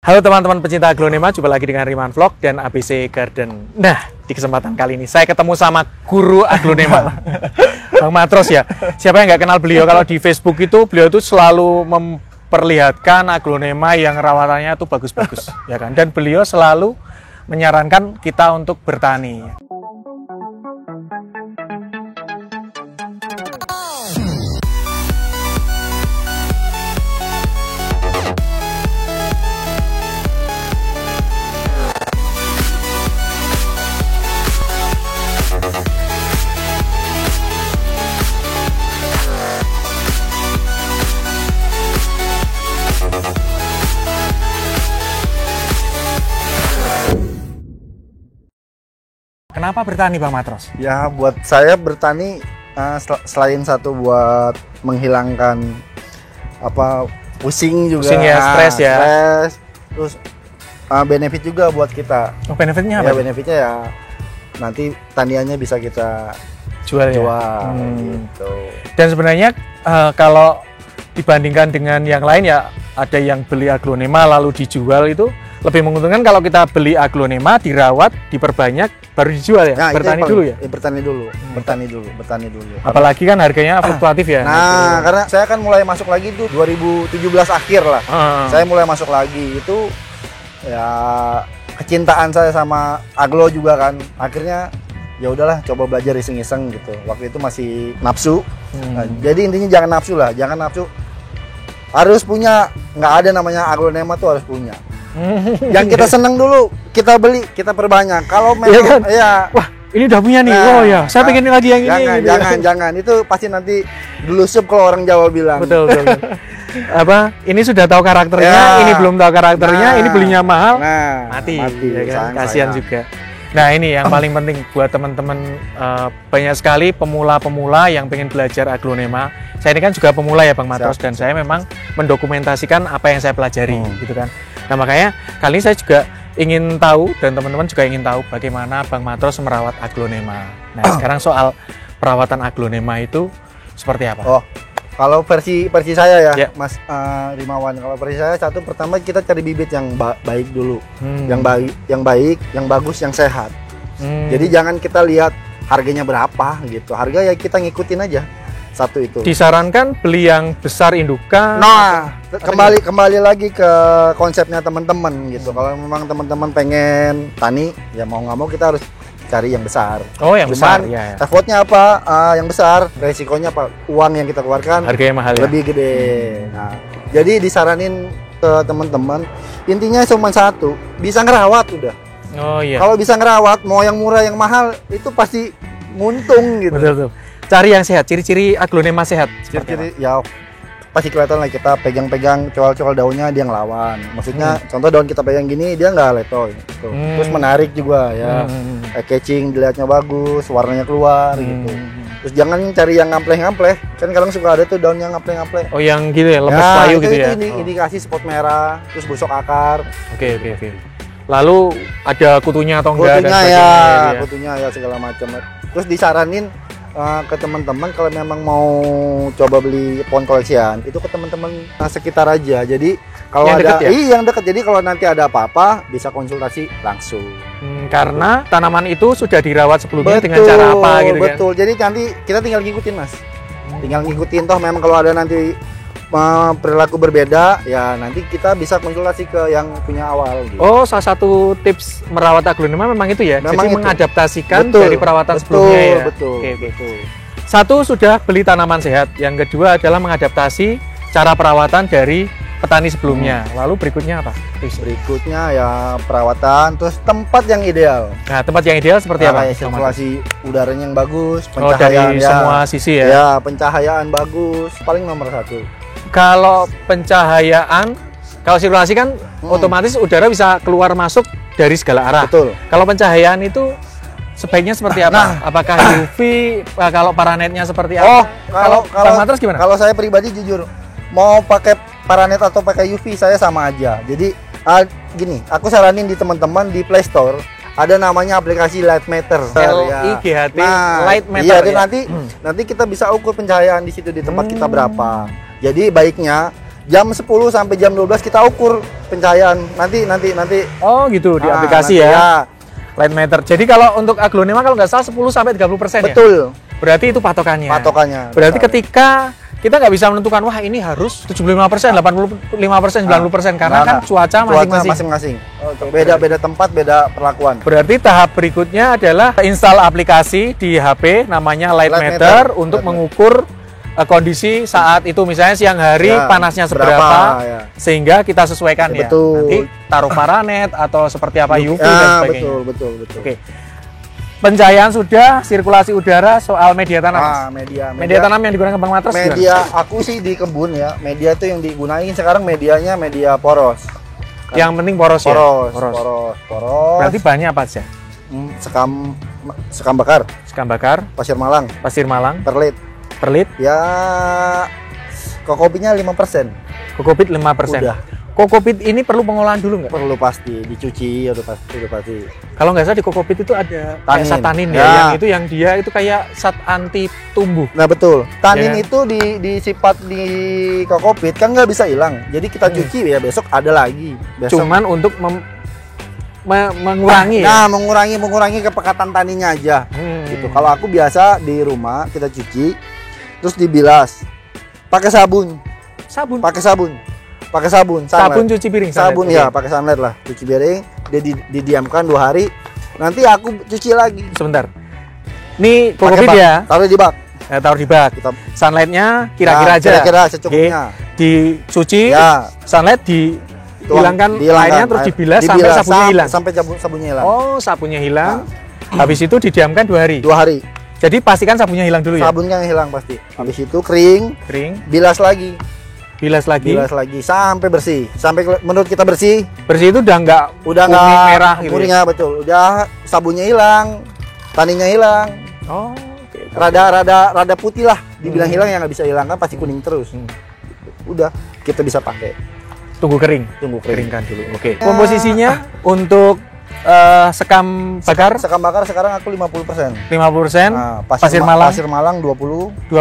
Halo teman-teman pecinta aglonema, jumpa lagi dengan Riman Vlog dan ABC Garden. Nah, di kesempatan kali ini saya ketemu sama guru aglonema, Bang Matros ya. Siapa yang nggak kenal beliau? Kalau di Facebook itu beliau itu selalu memperlihatkan aglonema yang rawatannya itu bagus-bagus, ya kan? Dan beliau selalu menyarankan kita untuk bertani. Kenapa bertani, Bang Matros? Ya, buat saya bertani selain satu buat menghilangkan pusing juga, ya, stres ya. Terus benefit juga buat kita. Oh, benefitnya apa? Ya, benefitnya ya nanti taniannya bisa kita jual. Gitu. Dan sebenarnya kalau dibandingkan dengan yang lain ya, ada yang beli aglonema lalu dijual itu lebih menguntungkan kalau kita beli aglonema, dirawat, diperbanyak, baru dijual ya? Nah, bertani dulu ya? Bertani dulu. Apalagi kan harganya fluktuatif ya? Nah, karena saya kan mulai masuk lagi tuh 2017 akhir lah. Saya mulai masuk lagi itu ya kecintaan saya sama aglo juga kan. Akhirnya ya udahlah, coba belajar iseng-iseng gitu. Waktu itu masih nafsu. Nah, jadi intinya jangan nafsu lah, jangan nafsu. Harus punya, nggak ada namanya aglonema tuh harus punya. Yang kita seneng dulu, kita beli, kita perbanyak. Kalau memang kan? ya, wah ini udah punya nih, oh ya, saya pengen lagi yang ini. Jangan, itu pasti nanti delusup kalau orang Jawa bilang. Betul. Ini sudah tahu karakternya, ya. Ini belum tahu karakternya, ini belinya mahal, mati ya kan? Kasihan juga. Nah ini yang paling penting buat teman-teman, banyak sekali pemula-pemula yang pengen belajar aglonema. Saya ini kan juga pemula ya Bang Matros, dan saya memang mendokumentasikan apa yang saya pelajari gitu kan. Nah makanya kali ini saya juga ingin tahu, dan teman-teman juga ingin tahu bagaimana Bang Matros merawat aglonema. Nah sekarang soal perawatan aglonema itu seperti apa? Oh, kalau versi saya ya, Mas Rimawan. Kalau versi saya, satu pertama kita cari bibit yang baik dulu, yang baik, yang bagus, yang sehat. Jadi jangan kita lihat harganya berapa gitu. Harga ya kita ngikutin aja. Satu itu. Disarankan beli yang besar indukan. Nah, kembali lagi ke konsepnya teman-teman gitu. Kalau memang teman-teman pengen tani, ya mau nggak mau kita harus cari yang besar. Oh, yang besar. Ya. Effortnya apa? Yang besar. Resikonya apa? Uang yang kita keluarkan harganya mahal, lebih gede. Nah, jadi disaranin ke teman-teman, intinya cuma satu, bisa ngerawat udah. Oh iya. Kalau bisa ngerawat, mau yang murah yang mahal itu pasti nguntung gitu. Betul. Cari yang sehat. Ciri-ciri aglonema sehat. Ciri-ciri ya pasti kelihatan lah, kita pegang-pegang coal-coal daunnya dia ngelawan. Maksudnya contoh daun kita pegang gini dia nggak letoy gitu. Terus menarik juga ya. Catching, dilihatnya bagus, warnanya keluar gitu. Terus jangan cari yang ngampleh-ngampleh. Kan kadang suka ada tuh daun yang ngampleh-ngampleh. Oh, yang gitu ya, lepas payu gitu ya. Itu indikasi spot merah, terus busuk akar. Oke. Lalu ada kutunya atau enggak? Kutunya ya segala macam. Terus disaranin ke teman-teman kalau memang mau coba beli pohon koleksian itu ke teman-teman sekitar aja. Jadi kalau yang ada deket, yang dekat. Jadi kalau nanti ada apa-apa bisa konsultasi langsung. Karena tanaman itu sudah dirawat sebelumnya dengan cara apa gitu kan. Betul. Jadi nanti kita tinggal ngikutin, Mas. Tinggal ngikutin, toh memang kalau ada nanti perilaku berbeda ya nanti kita bisa konsultasi ke yang punya awal gitu. Oh, salah satu tips merawat aglonema memang itu ya. Jadi mengadaptasikan dari perawatan sebelumnya ya. Betul. Satu sudah beli tanaman sehat, yang kedua adalah mengadaptasi cara perawatan dari petani sebelumnya. Lalu berikutnya apa? Berikutnya ya perawatan, terus tempat yang ideal. Nah, tempat yang ideal seperti apa? Sirkulasi udaranya yang bagus, pencahayaan dari semua sisi ya. Ya, pencahayaan bagus, paling nomor satu. Kalau pencahayaan, kalau sirkulasi kan otomatis udara bisa keluar masuk dari segala arah. Betul. Kalau pencahayaan itu sebaiknya seperti apa? Apakah UV? Kalau paranetnya seperti apa? Kalau Bang Matros gimana? Kalau saya pribadi jujur, mau pakai paranet atau pakai UV saya sama aja. Jadi gini, aku saranin di teman-teman di Play Store ada namanya aplikasi Light Meter. LIGHT, Light Meter. Iya, nanti kita bisa ukur pencahayaan di situ di tempat kita berapa. Jadi baiknya jam 10 sampai jam 12 kita ukur pencahayaan. Nanti. Oh gitu, di aplikasi ya. Light meter. Jadi kalau untuk aglonema kalau nggak salah 10-30% ya? Betul. Berarti itu patokannya. Berarti besar. ketika kita nggak bisa menentukan, wah ini harus 75%, 85%, 90% karena kan cuaca masing-masing. Beda tempat, beda perlakuan. Berarti tahap berikutnya adalah install aplikasi di HP namanya Light Meter untuk mengukur kondisi saat itu, misalnya siang hari panasnya seberapa sehingga kita sesuaikan ya. Betul. Nanti taruh paranet atau seperti apa UV dan sebagainya. Betul. Oke. Pencahayaan sudah, sirkulasi udara, soal media tanam. Media tanam yang digunakan Bang Matros. Media aku sih di kebun ya. Media itu yang digunain sekarang medianya media poros. Yang penting poros ya. Poros. Berarti bahannya apa aja? Sekam bakar, pasir malang, perlit. Ya, kokopitnya 5%. Kokopit 5%. Udah. Kokopit ini perlu pengolahan dulu nggak? Perlu pasti, dicuci, udah pasti. Kalau nggak salah di kokopit itu ada zat tanin ya. Yang dia itu kayak zat anti tumbuh. Nah betul. Tanin itu disifat di kokopit kan nggak bisa hilang. Jadi kita cuci ya besok ada lagi. Cuman untuk mengurangi. Nah, mengurangi kepekatan taninnya aja. Gitu. Kalau aku biasa di rumah kita cuci, terus dibilas, pakai sabun. Sabun cuci piring. Sabun ya, pakai sunlight lah. Cuci piring, dia didiamkan 2 hari. Nanti aku cuci lagi. Sebentar. Ini kokopit ya. Taruh di bak. Taruh di bak. Sunlightnya kira-kira aja. Kira-kira secukupnya. Dicuci. Sunlight dihilangkan airnya terus dibilas sampai sabunnya hilang. Sampai sabunnya hilang. Oh, sabunnya hilang. Habis itu didiamkan 2 hari. 2 hari. Jadi pastikan sabunnya hilang dulu ya. Sabunnya hilang pasti. Habis itu kering. Bilas lagi sampai bersih. Sampai menurut kita bersih itu udah nggak merah gitu. Kuningnya betul. Udah sabunnya hilang, taninnya hilang. Oh, rada putih lah. Dibilang hilang yang nggak bisa hilang kan pasti kuning terus. Udah kita bisa pakai. Tunggu keringkan dulu. Oke. Komposisinya untuk sekam bakar sekarang aku 50%. 50%. Nah, pasir malang 20.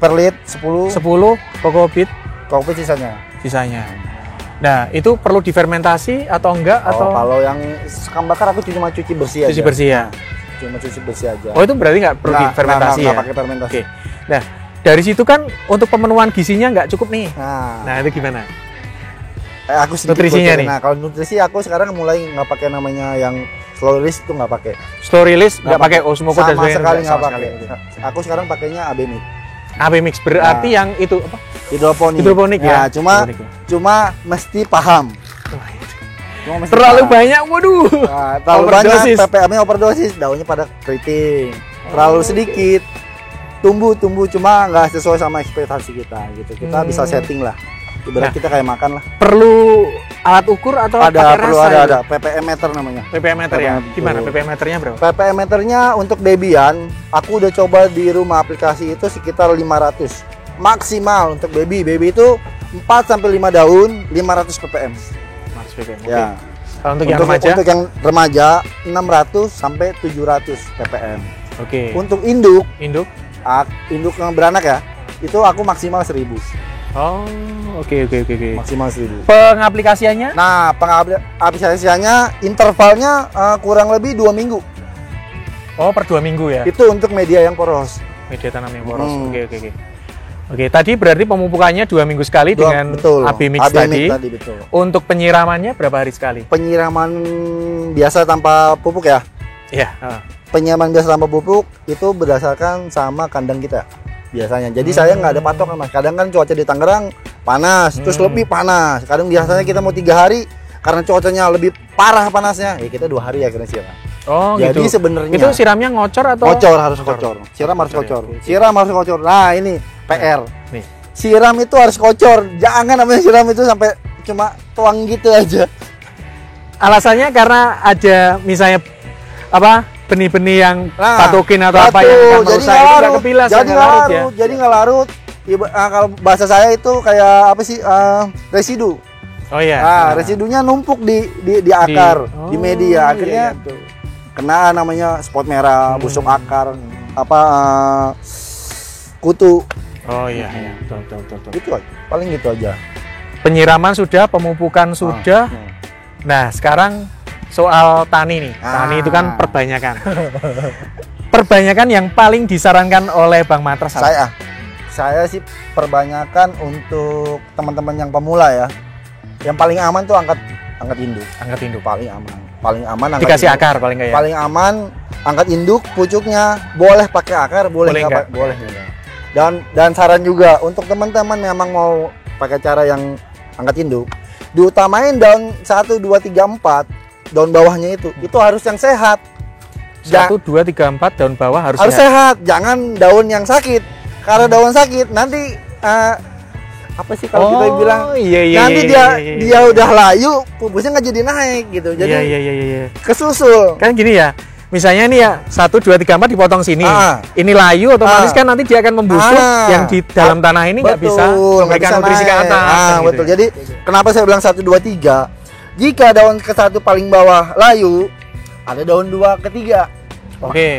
Perlit 10. Kokopit sisanya. Nah, itu perlu difermentasi atau enggak atau kalau yang sekam bakar aku cuma cuci bersih aja. Cuma cuci bersih aja. Oh, itu berarti nggak perlu difermentasi ya? Nggak pakai fermentasi. Oke. Nah, dari situ kan untuk pemenuhan gizinya nggak cukup nih. Nah, itu gimana? Aku nutrisinya nih. Nah, kalau nutrisi aku sekarang mulai nggak pakai namanya yang slow release itu nggak pakai. Slow release nggak pakai osmocote dan sebagainya. Sama sekali nggak pakai. Aku sekarang pakainya AB Mix. AB Mix berarti yang itu apa? Hidroponik ya. Cuma mesti paham. Terlalu banyak, waduh. Nah, terlalu banyak ppm-nya overdosis, daunnya pada keriting. Terlalu sedikit. Tumbuh cuma nggak sesuai sama ekspektasi kita gitu. Kita bisa setting lah. Ibarat kita kayak makan lah. Perlu alat ukur atau perlu ada ppm meter namanya. ppm meter ya. Gimana ppm meternya berapa? ppm meternya untuk Debian aku udah coba di rumah aplikasi itu sekitar 500 maksimal untuk baby itu 4 sampai 5 daun 500 ppm. 500 ppm. Ya. Kalau untuk yang remaja 600 sampai 700 ppm. Oke. Untuk induk yang beranak ya, itu aku maksimal 1000. Oh, oke. Maksimal 1000. Pengaplikasiannya? Nah, pengaplikasiannya intervalnya kurang lebih 2 minggu. Oh, per 2 minggu ya? Itu untuk media yang poros. Media tanam yang poros. Oke, tadi berarti pemupukannya 2 minggu sekali dengan AB Mix tadi. Betul. Untuk penyiramannya berapa hari sekali? Penyiraman biasa tanpa pupuk ya? Iya. Penyiraman biasa tanpa pupuk itu berdasarkan sama kandang kita. Biasanya. Jadi saya nggak ada patokan Mas. Kadang kan cuaca di Tangerang panas, terus lebih panas. Kadang biasanya kita mau 3 hari karena cuacanya lebih parah panasnya, ya kita 2 hari akhirnya siram. Oh, jadi gitu. Sebenarnya itu siramnya ngocor atau? Harus kocor. Siram harus kocor. Siram harus kocor. Nah, ini PR. Nih. Siram itu harus kocor. Jangan namanya siram itu sampai cuma tuang gitu aja. Alasannya karena ada misalnya apa? Benih-benih yang patogen atau apa yang akan merusak itu nggak kebilas, jadi nggak larut. Kalau bahasa saya itu kayak apa sih residu. Oh iya. Residunya numpuk di akar, di media, akhirnya kena namanya spot merah, busuk akar, kutu. Oh iya, betul. Itu aja, paling gitu aja. Penyiraman sudah, pemupukan sudah. Nah, sekarang soal tani nih. Tani itu kan perbanyakan. Perbanyakan yang paling disarankan oleh Bang Matros. Saya sih perbanyakan untuk teman-teman yang pemula ya. Yang paling aman tuh angkat induk. Angkat induk paling aman. Paling aman angkat dikasih induk. Akar paling enggak ya. Paling aman angkat induk, pucuknya boleh pakai akar, boleh enggak? Boleh. Dan saran juga untuk teman-teman memang mau pakai cara yang angkat induk, diutamain daun 1 2 3 4 daun bawahnya itu harus yang sehat. 1 2 3 4 daun bawah harus sehat. Jangan daun yang sakit. Karena daun sakit nanti apa sih kalau kita bilang nanti dia udah layu, pupusnya nggak jadi naik gitu. Jadi kesusul. Kan gini ya. Misalnya ini ya 1 2 3 4 dipotong sini. Ini layu otomatis kan nanti dia akan membusuk yang di dalam tanah ini nggak bisa memberikan nutrisi ke atas. Betul. Jadi kenapa saya bilang 1 2 3? Jika daun ke-1 paling bawah layu, ada daun 2 ke 3.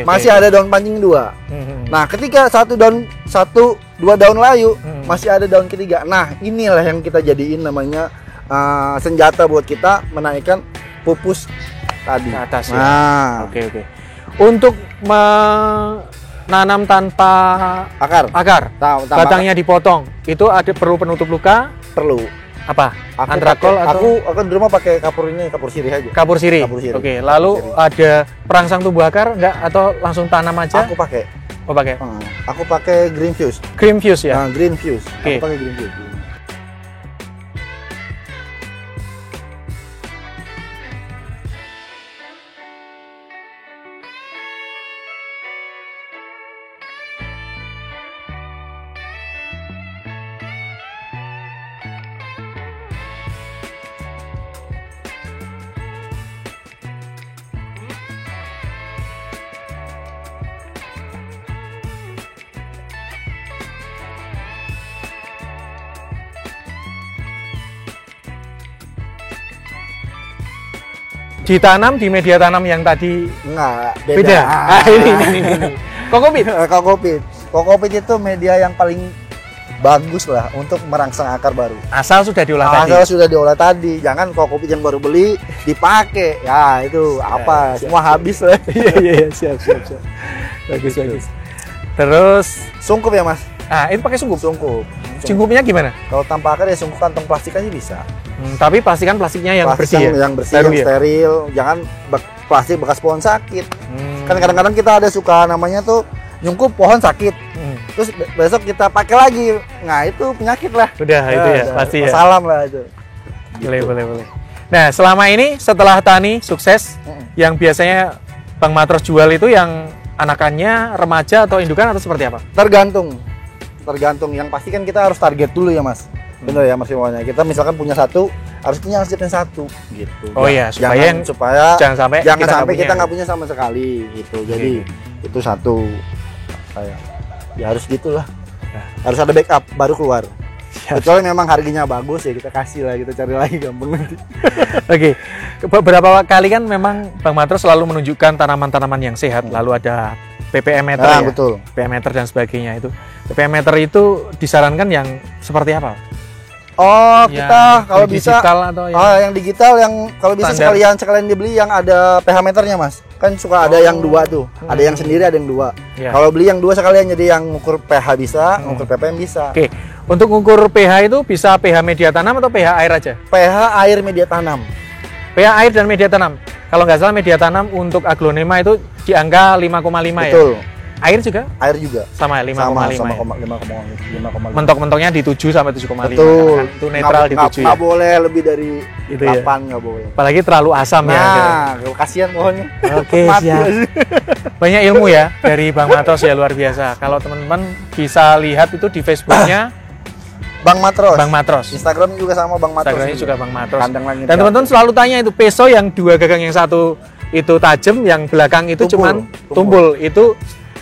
Masih ada daun pancing 2. Nah, ketika 1 2 daun layu, masih ada daun ke-3. Nah, inilah yang kita jadiin namanya senjata buat kita menaikkan pupus tadi ke atas ya. Oke. Untuk menanam tanpa akar. Batangnya dipotong. Itu perlu penutup luka? Perlu. Apa? Antrakol atau aku di rumah pakai kapur sirih aja. Kapur sirih. Oke, lalu ada perangsang tumbuh akar enggak atau langsung tanam aja? Aku pakai. Oh, pakai. Aku pakai Green Fuse. Green Fuse ya? Green Fuse. Aku pakai Green Fuse. Ditanam di media tanam yang tadi enggak beda. Ini. Kokopit itu media yang paling bagus lah untuk merangsang akar baru. Asal sudah diolah tadi. Jangan kokopit yang baru beli dipakai. Ya, itu semua habis lah. Iya, siap. Bagus. Terus sungkup ya, Mas? Itu pakai sungkup. Sungkupnya gimana? Kalau tanpa akar ya sungkup kantong plastik aja bisa. Tapi plastiknya yang bersih ya? Yang bersih, yang steril. Jangan plastik bekas pohon sakit. Kan kadang-kadang kita ada suka namanya tuh nyungkup pohon sakit. Terus besok kita pakai lagi. Nah, itu penyakit lah. Udah itu ya, pasti ya. Salam lah itu. Boleh. Nah, selama ini setelah tani sukses, yang biasanya Bang Matros jual itu yang anakannya, remaja atau indukan atau seperti apa? Tergantung. Yang pasti kan kita harus target dulu ya, Mas. Bener ya, Mas Iwannya. Kita misalkan punya 1, harus punya hasilnya 1 gitu. Supaya jangan sampai kita nggak punya sama sekali gitu. Jadi itu 1 kayak ya harus gitulah. Harus ada backup baru keluar. Kecuali memang harganya bagus ya kita kasih lah, kita cari lagi gampang nanti. Oke. Beberapa kali kan memang Bang Matros selalu menunjukkan tanaman-tanaman yang sehat, lalu ada ppm meter ya. Betul. ppm meter dan sebagainya itu. ppm meter itu disarankan yang seperti apa? Kita kalau bisa digital atau yang digital yang kalau bisa sekalian dibeli yang ada pH meternya, Mas. Kan suka ada yang 2 tuh. Ada yang sendiri, ada yang 2. Kalau beli yang 2 sekalian, jadi yang ngukur pH bisa, ngukur ppm bisa. Oke. Untuk ngukur pH itu bisa pH media tanam atau pH air aja? pH air media tanam. pH air dan media tanam. Kalau nggak salah media tanam untuk aglonema itu di angka 5,5 ya? Betul. Air juga? Air juga. Sama 5,5. Sama 5,5. Mentok-mentoknya di 7 sampai 7,5. Betul. Kan? Itu netral di 7 ya? Nggak boleh lebih dari itu 8 nggak boleh. Apalagi terlalu asam ya. Kasihan pohonnya. Oke, siap. Banyak ilmu ya dari Bang Matros ya, luar biasa. Kalau teman-teman bisa lihat itu di Facebooknya Bang Matros. Instagram juga sama Bang Matros. Instagramnya juga Bang Matros. Dan teman-teman selalu tanya itu peso yang 2 gagang, yang 1 itu tajam, yang belakang itu cuman tumpul. Itu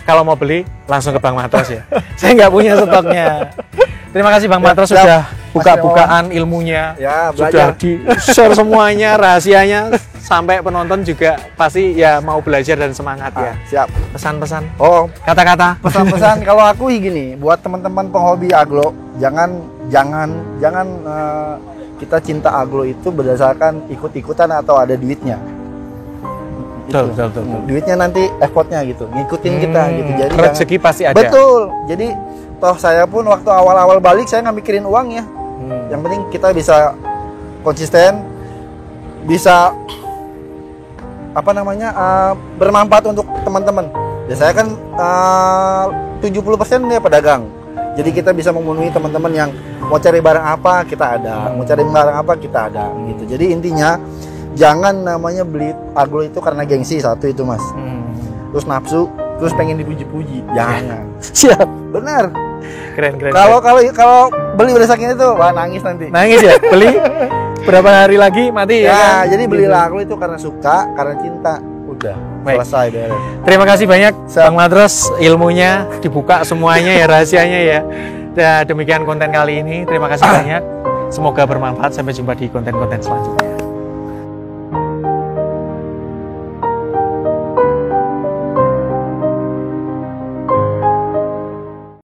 kalau mau beli langsung ke Bang Matros ya. Saya nggak punya stoknya. Terima kasih Bang Matros sudah buka-bukaan ilmunya. Ya, sudah di-share semuanya, rahasianya, sampai penonton juga pasti ya mau belajar dan semangat ya. Siap. Pesan-pesan. Kata-kata. Pesan-pesan kalau aku gini, buat teman-teman penghobi aglo, jangan kita cinta aglo itu berdasarkan ikut-ikutan atau ada duitnya. Betul. Duitnya nanti effortnya gitu, ngikutin kita gitu. Jadi rezeki pasti ada. Betul. Jadi toh saya pun waktu awal-awal balik saya nggak mikirin uang ya. Yang penting kita bisa konsisten, bisa bermanfaat untuk teman-teman. Ya saya kan 70% dia pedagang. Jadi kita bisa memenuhi teman-teman yang mau cari barang apa kita ada, mau cari barang apa kita ada gitu. Jadi intinya jangan namanya beli aglo itu karena gengsi, satu itu Mas. Terus nafsu, terus pengen dipuji-puji. Jangan. Siap. Benar. Keren. Kalau beli berdasarkan itu, wah nangis nanti. Nangis ya? Beli berapa hari lagi mati ya kan? Jadi belilah aglo itu karena suka, karena cinta. Udah. Baik. Selesai beres. Terima kasih banyak Bang Matros, ilmunya dibuka semuanya ya, rahasianya ya. Dan demikian konten kali ini. Terima kasih banyak. Semoga bermanfaat. Sampai jumpa di konten-konten selanjutnya.